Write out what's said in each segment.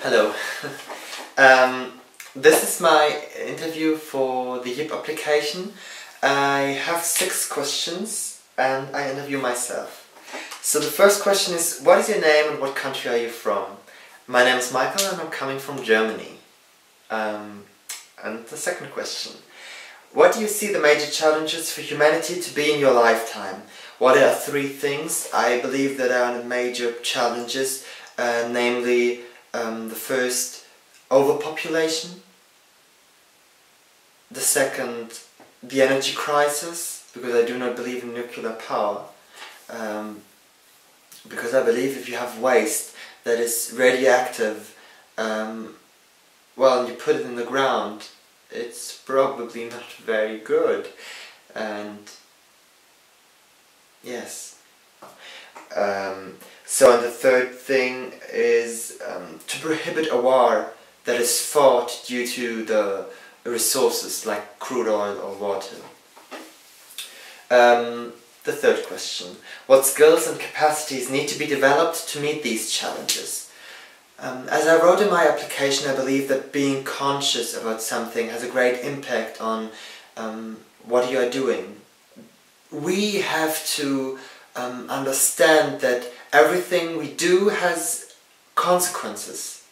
Hello. This is my interview for the YIP application. I have 6 questions and I interview myself. So the first question is, what is your name and what country are you from? My name is Michael and I'm coming from Germany. And the second question, what do you see the major challenges for humanity to be in your lifetime? What are 3 things I believe that are the major challenges, namely the first, overpopulation, the second, the energy crisis, because I do not believe in nuclear power, because I believe if you have waste that is radioactive, well, and you put it in the ground, it's probably not very good, and yes. So the third thing is to prohibit a war that is fought due to the resources like crude oil or water. The third question, what skills and capacities need to be developed to meet these challenges? As I wrote in my application, I believe that being conscious about something has a great impact on what you are doing. We have to understand that everything we do has consequences,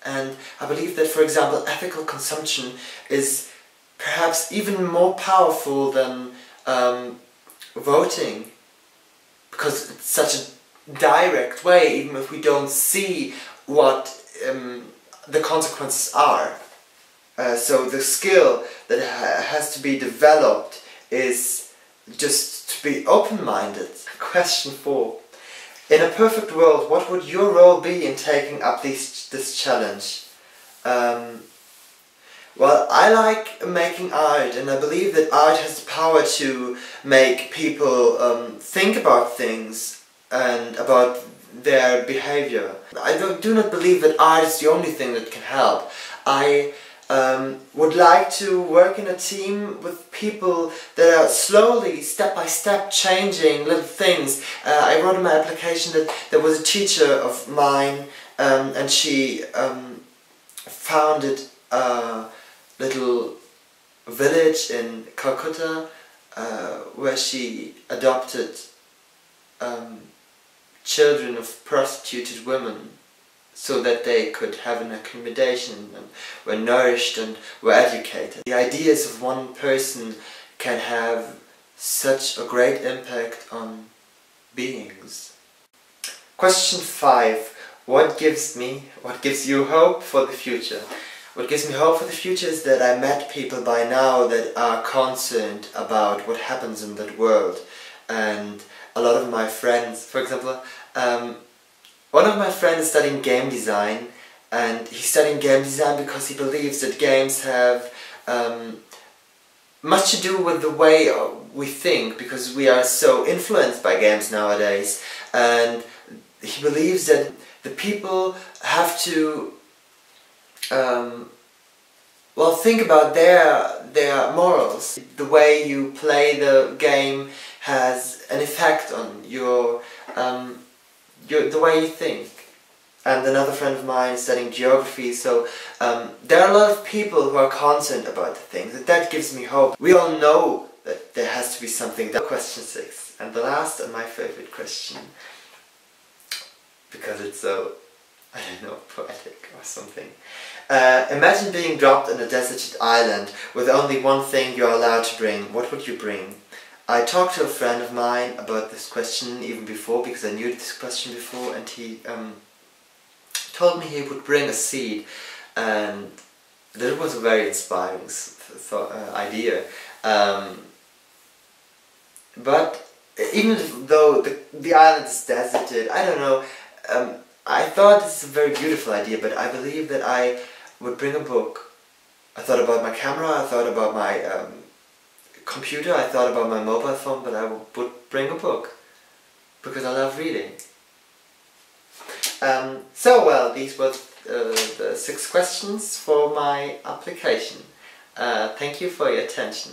and I believe that, for example, ethical consumption is perhaps even more powerful than voting, because it's such a direct way, even if we don't see what the consequences are. So the skill that has to be developed is just to be open-minded. Question 4. In a perfect world, what would your role be in taking up this challenge? Well, I like making art, and I believe that art has the power to make people think about things and about their behavior. I do not believe that art is the only thing that can help. I would like to work in a team with people that are slowly, step by step, changing little things. I wrote in my application that there was a teacher of mine and she founded a little village in Calcutta where she adopted children of prostituted women, so that they could have an accommodation and were nourished and were educated. The ideas of one person can have such a great impact on beings. Question 5. What gives you hope for the future? What gives me hope for the future is that I met people by now that are concerned about what happens in that world. And a lot of my friends, for example, one of my friends is studying game design, and he's studying game design because he believes that games have much to do with the way we think, because we are so influenced by games nowadays, and he believes that the people have to well, think about their morals. The way you play the game has an effect on the way you think. And another friend of mine is studying geography, so there are a lot of people who are concerned about the things, and that gives me hope. We all know that there has to be something. Question 6, and the last and my favorite question, because it's so, I don't know, poetic or something. Imagine being dropped on a deserted island with only one thing you are allowed to bring. What would you bring? I talked to a friend of mine about this question even before, because I knew this question before, and he told me he would bring a seed, and that was a very inspiring idea. But even though the island is deserted, I don't know, I thought this is a very beautiful idea, but I believe that I would bring a book. I thought about my camera, I thought about my computer, I thought about my mobile phone, but I would bring a book, because I love reading. So well, these were the 6 questions for my application. Thank you for your attention.